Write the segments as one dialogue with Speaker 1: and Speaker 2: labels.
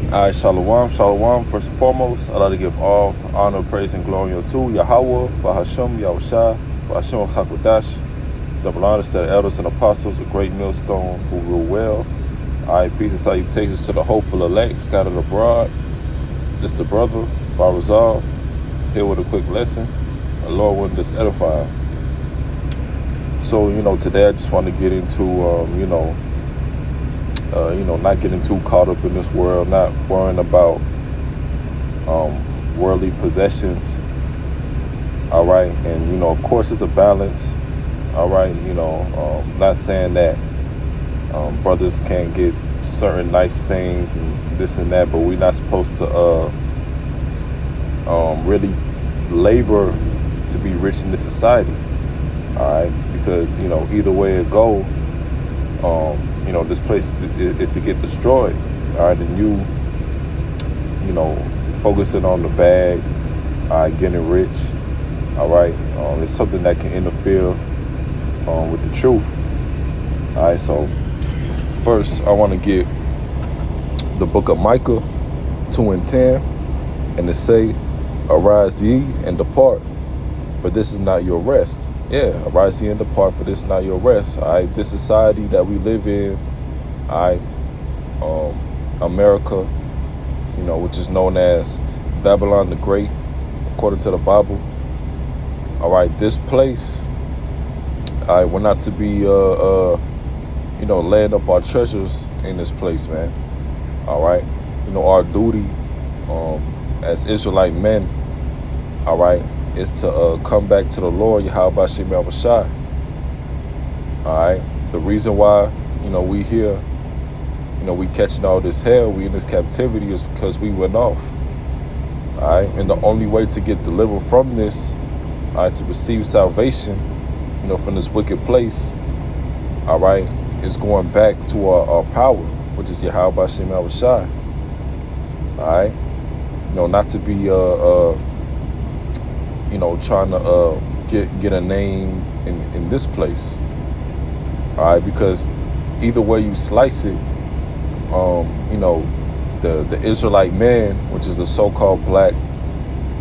Speaker 1: Alright, Shalom, Shalom. First and foremost, I'd like to give all honor, praise, and glory unto Yahweh, Bahasham, Yahushua, Bahasham Hakodash, double honors to the elders and apostles, a great millstone who rule well. Alright, peace and salutations to the hopeful elect scattered abroad. This the brother, Barazal, here with a quick lesson. The Lord willing this edify. So, today I just want to get into, not getting too caught up in this world, not worrying about worldly possessions. All right, and of course, it's a balance. All right, not saying that brothers can't get certain nice things and this and that, but we're not supposed to really labor to be rich in this society. All right, because either way it go, this place is to get destroyed. All right, and focusing on the bag, getting rich. All right, it's something that can interfere with the truth. All right, so first I want to get the book of Micah 2:10, and it say, "Arise ye and depart, for this is not your rest." Yeah, arise ye and depart, for this is not your rest. All right, this society that we live in, all right, America, which is known as Babylon the Great, according to the Bible. All right, this place, all right, we're not to be, laying up our treasures in this place, man. All right, our duty as Israelite men, all right, is to come back to the Lord, Yahweh Shem Yahushua. All right, the reason why, we here, we catching all this hell, we in this captivity, is because we went off. All right, and the only way to get delivered from this, all right, to receive salvation, from this wicked place, all right, is going back to our power, which is Yahweh Shem Yahushua. All right, not to be trying to get a name in this place. All right, because either way you slice it, the Israelite man, which is the so-called Black,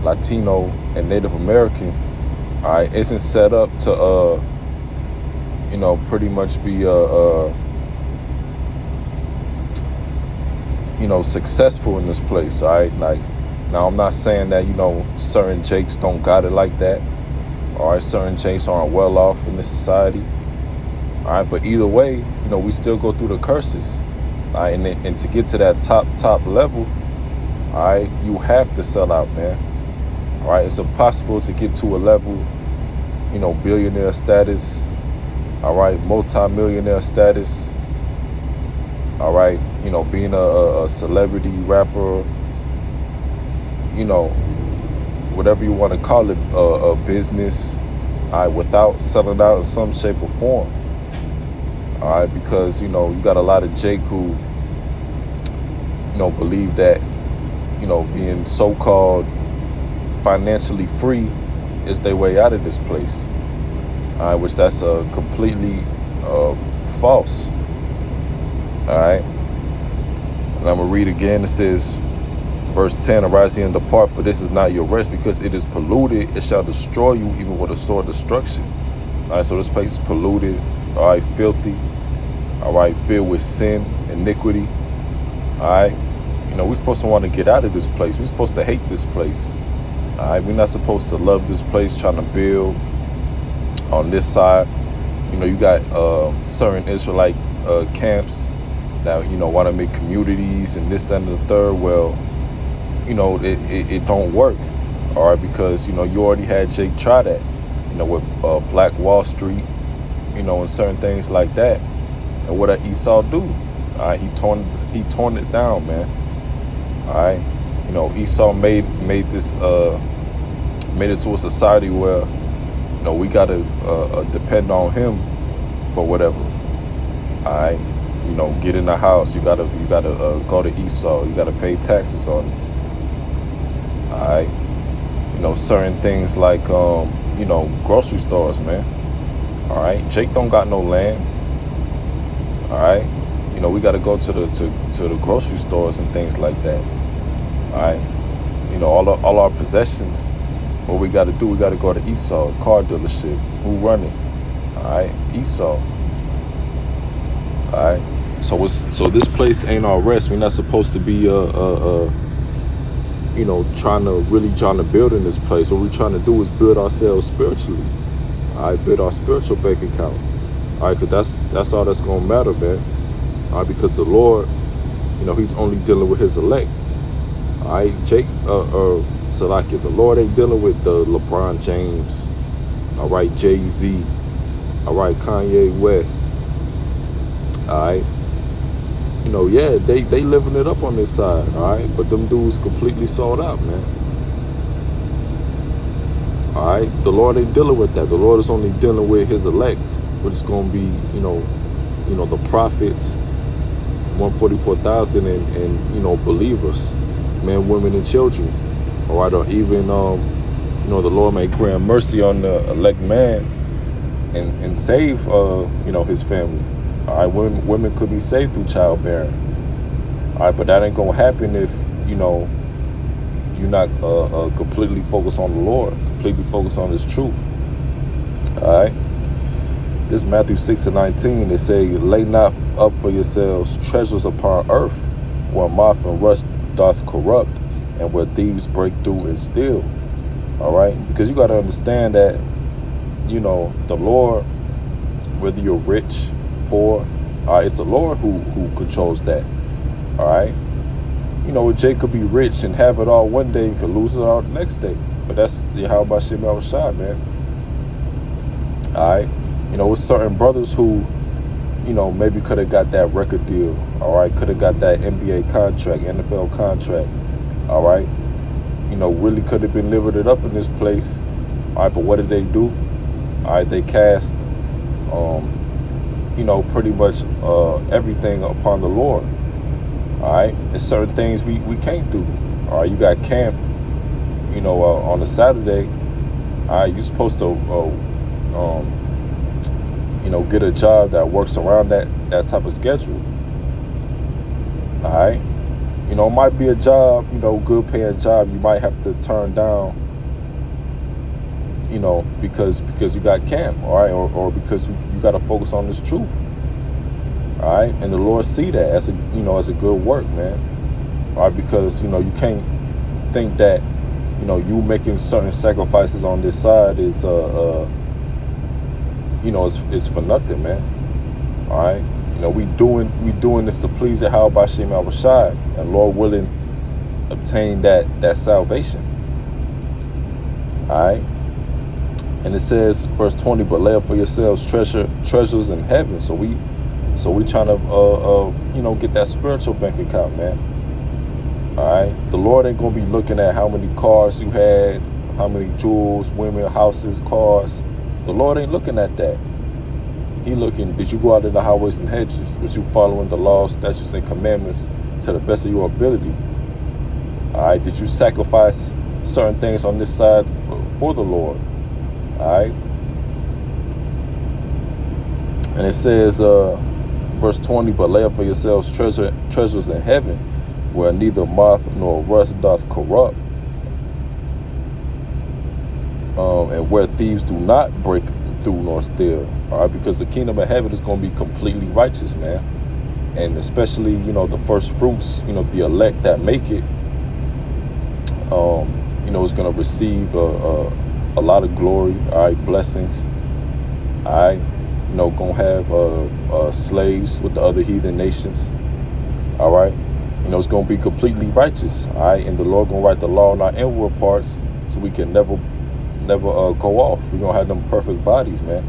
Speaker 1: Latino, and Native American, all right, isn't set up to pretty much be successful in this place. All right, like, now I'm not saying that certain Jakes don't got it like that. All right, certain Jakes aren't well off in this society. All right, but either way, we still go through the curses. All right, and to get to that top level, all right, you have to sell out, man. All right, it's impossible to get to a level, billionaire status. All right, multi-millionaire status. All right, being a celebrity rapper, whatever you want to call it, a business, all right, without selling out in some shape or form. All right, because you got a lot of Jake who believe that being so-called financially free is their way out of this place. All right, which that's completely false. All right, and I'm gonna read again. It says, verse 10, "Arise ye and depart, for this is not your rest, because it is polluted. It shall destroy you, even with a sword destruction." All right, so this place is polluted. All right, filthy. All right, filled with sin, iniquity. All right, we're supposed to want to get out of this place. We're supposed to hate this place. All right, we're not supposed to love this place, trying to build on this side. You got certain Israelite camps that want to make communities and this, that, and the third. Well, it don't work. All right, because you already had Jake try that, with Black Wall Street, and certain things like that. And what did Esau do? All right, he torn it down, man. All right, Esau made this made it to a society where we gotta depend on him for whatever. All right, get in the house. You gotta go to Esau. You gotta pay taxes on it. All right, certain things like grocery stores, man. All right, Jake don't got no land. All right, You know, we got to go to the grocery stores and things like that. All right. You know, all our possessions. What we got to do, we got to go to Esau car dealership. Who running? All right, Esau. All right. So this place ain't our rest. We're not supposed to be you know, trying to build in this place. What we're trying to do is build ourselves spiritually. All right, build our spiritual bank account. All right, because that's all that's gonna matter, man. All right, because the Lord, you know, He's only dealing with His elect. All right, Salakia, the Lord ain't dealing with the LeBron James. All right, Jay-Z. All right, Kanye West. All right. You know, yeah, they living it up on this side, all right? But them dudes completely sold out, man. All right? The Lord ain't dealing with that. The Lord is only dealing with His elect, which is going to be, you know, the prophets, 144,000 and, you know, believers, men, women, and children. All right? Or even, you know, the Lord may grant mercy on the elect man and save, you know, his family. All right, women could be saved through childbearing. All right, but that ain't gonna happen if, you know, you're not completely focused on the Lord, completely focused on His truth. All right. This Matthew 6:19, it say, "Lay not up for yourselves treasures upon earth, where moth and rust doth corrupt, and where thieves break through and steal." All right, because you got to understand that, you know, the Lord, whether you're rich, poor, it's the Lord who controls that. All right. You know, Jake could be rich and have it all one day and could lose it all the next day. But that's how about Shem Shai, man. All right. You know, with certain brothers who, you know, maybe could have got that record deal. All right. Could have got that NBA contract, NFL contract. All right. You know, really could have been living it up in this place. All right. But what did they do? All right. They cast, you know, pretty much everything upon the Lord. All right, there's certain things we can't do. All right, you got camp, you know, on a Saturday. All right, you're supposed to, you know, get a job that works around that type of schedule. All right, you know, it might be a job, you know, good paying job you might have to turn down, you know, because you got camp, all right, or because you got to focus on this truth. All right, and the Lord see that as a, you know, as a good work, man. All right, because, you know, you can't think that, you know, you making certain sacrifices on this side is you know, it's for nothing, man. All right, you know, we doing this to please the How by Shem Shai, and Lord willing, obtain that salvation. All right. And it says, verse 20, "But lay up for yourselves treasures in heaven." So we trying to, you know, get that spiritual bank account, man. All right. The Lord ain't going to be looking at how many cars you had, how many jewels, women, houses, cars. The Lord ain't looking at that. He looking, did you go out in the highways and hedges? Was you following the laws, statutes, and commandments to the best of your ability? All right. Did you sacrifice certain things on this side for the Lord? All right. And it says, verse 20, "But lay up for yourselves treasures in heaven, where neither moth nor rust doth corrupt, and where thieves do not break through nor steal." All right, because the kingdom of heaven is going to be completely righteous, man. And especially, you know, the first fruits, you know, the elect that make it, you know, is going to receive a lot of glory, all right, blessings, all right. You know, gonna have slaves with the other heathen nations. All right, you know, it's gonna be completely righteous. All right, and the Lord gonna write the law in our inward parts, so we can never go off. We're gonna have them perfect bodies, man.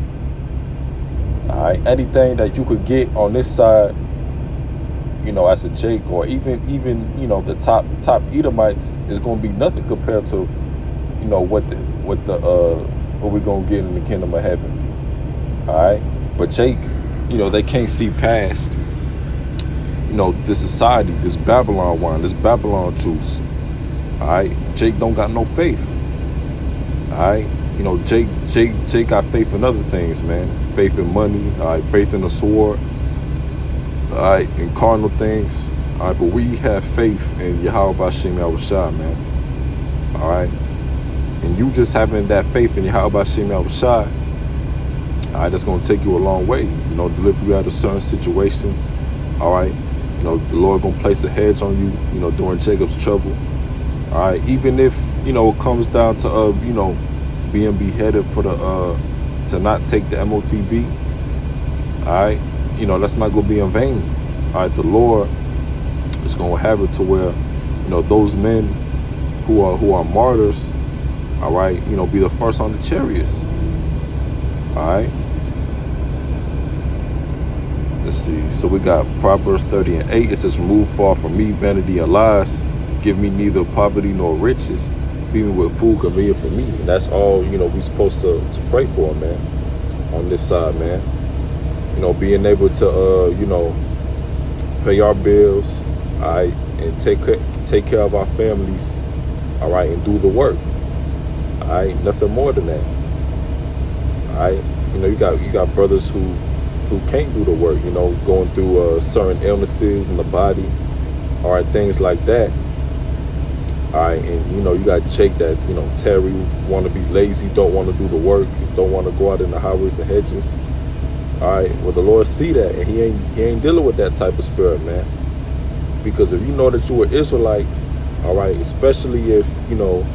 Speaker 1: All right, anything that you could get on this side, you know, as a Jake, or even you know, the top Edomites, is gonna be nothing compared to, you know, what we're gonna get in the kingdom of heaven. All right, but Jake, you know, they can't see past, you know, this society, this Babylon wine, this Babylon juice. All right, Jake don't got no faith. All right, you know, Jake got faith in other things, man. Faith in money, all right, faith in the sword. all right, in carnal things. All right, but we have faith in Yahweh Bashim Yahushua, man. All right, and you just having that faith in Yahweh Bashim Yahushua, all right, that's gonna take you a long way. You know, deliver you out of certain situations. All right, you know, the Lord gonna place a hedge on you. You know, during Jacob's trouble. All right, even if you know it comes down to you know, being beheaded for the to not take the MOTB. All right, you know, that's not gonna be in vain. All right, the Lord is gonna have it to where, you know, those men who are martyrs, all right, you know, be the first on the chariots. All right, let's see. So we got Proverbs 30:8. It says, "Remove far from me vanity and lies. Give me neither poverty nor riches. Feed me with food convenient for me." And that's all, you know, we're supposed to pray for, man, on this side, man. You know, being able to, you know, pay our bills, all right, and take care of our families, all right, and do the work, all right. Nothing more than that, all right. You know, you got brothers who can't do the work, you know, going through certain illnesses in the body, all right, things like that. All right, and you know, you got Jake that, you know, Terry, want to be lazy, don't want to do the work, don't want to go out in the highways and hedges. All right, well, the Lord see that, and he ain't dealing with that type of spirit, man. Because if you know that you're an Israelite, all right, especially if you know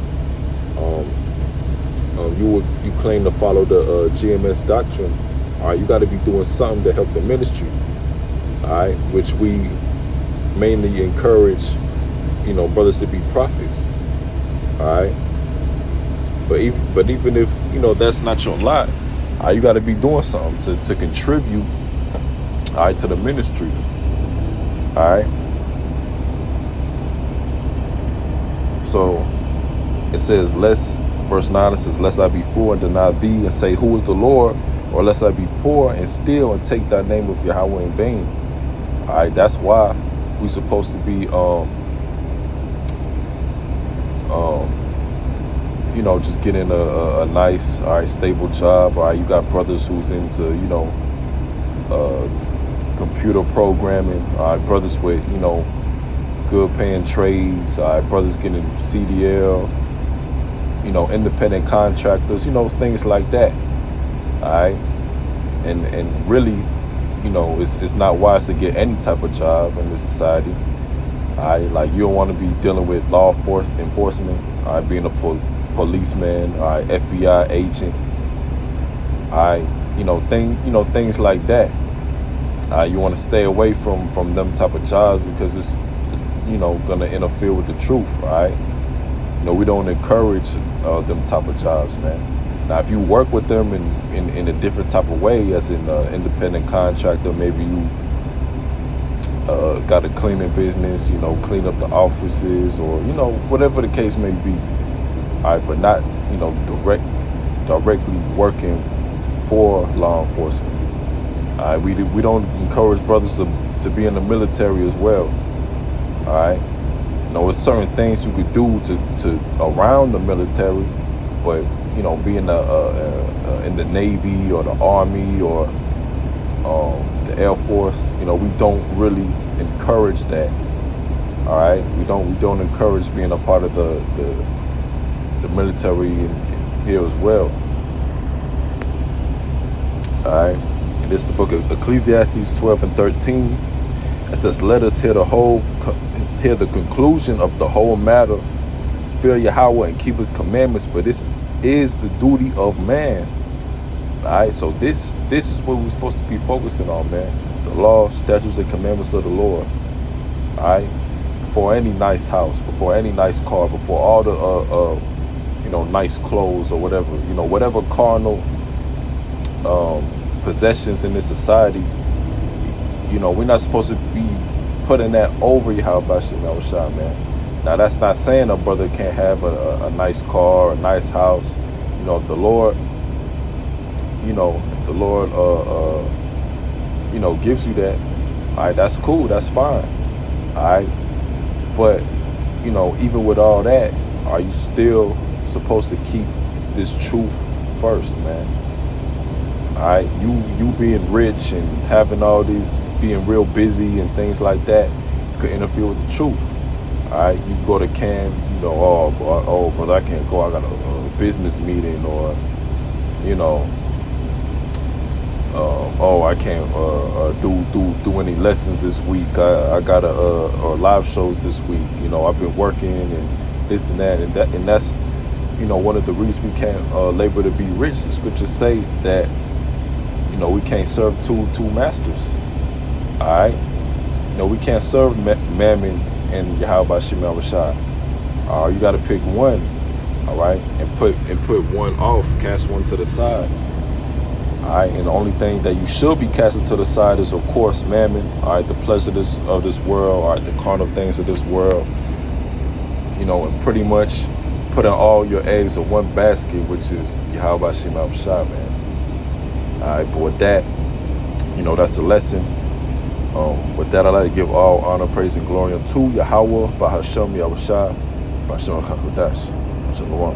Speaker 1: you claim to follow the GMS doctrine, all right, you got to be doing something to help the ministry, all right, which we mainly encourage, you know, brothers to be prophets, all right. But even if, you know, that's not your lot, all right, you got to be doing something to contribute, all right, to the ministry, all right. So it says, verse 9, it says, "Lest I be full and deny thee and say, who is the Lord? Or lest I be poor and steal and take thy name of Yahweh in vain." All right, that's why we're supposed to be you know, just getting a nice, all right, stable job. All right, you got brothers who's into, you know, computer programming. All right, brothers with, you know, good paying trades. All right, brothers getting CDL, you know, independent contractors, you know, things like that. All right, and really, you know, it's not wise to get any type of job in this society. All right, like you don't want to be dealing with law enforcement. All right, being a policeman, all right, FBI agent, all right, you know, things like that. You want to stay away from them type of jobs because it's, you know, gonna interfere with the truth. All right, you know, we don't encourage them type of jobs, man. Now, if you work with them in a different type of way, as in independent contractor, maybe you got a cleaning business, you know, clean up the offices, or, you know, whatever the case may be. All right, but not, you know, directly working for law enforcement. All right, we don't encourage brothers to be in the military as well. All right, you know, there's certain things you could do to around the military, but, you know, being in the Navy or the Army or the Air Force, you know, we don't really encourage that. All right, we don't encourage being a part of the military here as well. All right, and this is the book of Ecclesiastes 12:13. It says, "Let us hear the conclusion of the whole matter. Fear Yahweh and keep His commandments, for this is the duty of man." All right, so this is what we're supposed to be focusing on, man. The law, statutes, and commandments of the Lord. All right, before any nice house, before any nice car, before all the you know, nice clothes or whatever, you know, whatever carnal possessions in this society, you know, we're not supposed to be putting that over Yahweh Bashim Yahushua, man. Now, that's not saying a brother can't have a nice car, a nice house. You know, if the Lord, you know, you know, gives you that, all right, that's cool, that's fine. All right, but, you know, even with all that, are you still supposed to keep this truth first, man? All right, you being rich and having all these, being real busy and things like that, could interfere with the truth. All right, you go to camp, brother, I can't go. I got a business meeting, or you know, I can't do any lessons this week. I got live shows this week. I've been working and this and that, and that's one of the reasons we can't labor to be rich. The scriptures say that we can't serve two masters. All right, we can't serve Mammon and Yahweh Shem Shai. You got to pick one. All right, and put one off, cast one to the side. All right, and the only thing that you should be casting to the side is, of course, Mammon. All right, the pleasures of this world. All right, the carnal things of this world. And pretty much putting all your eggs in one basket, which is Yahweh Shem Shai, man. All right, but with that, that's a lesson. With that, I'd like to give all honor, praise, and glory unto Yahweh, Bahashem Yahushua, Bahashem HaKodesh. Shalom.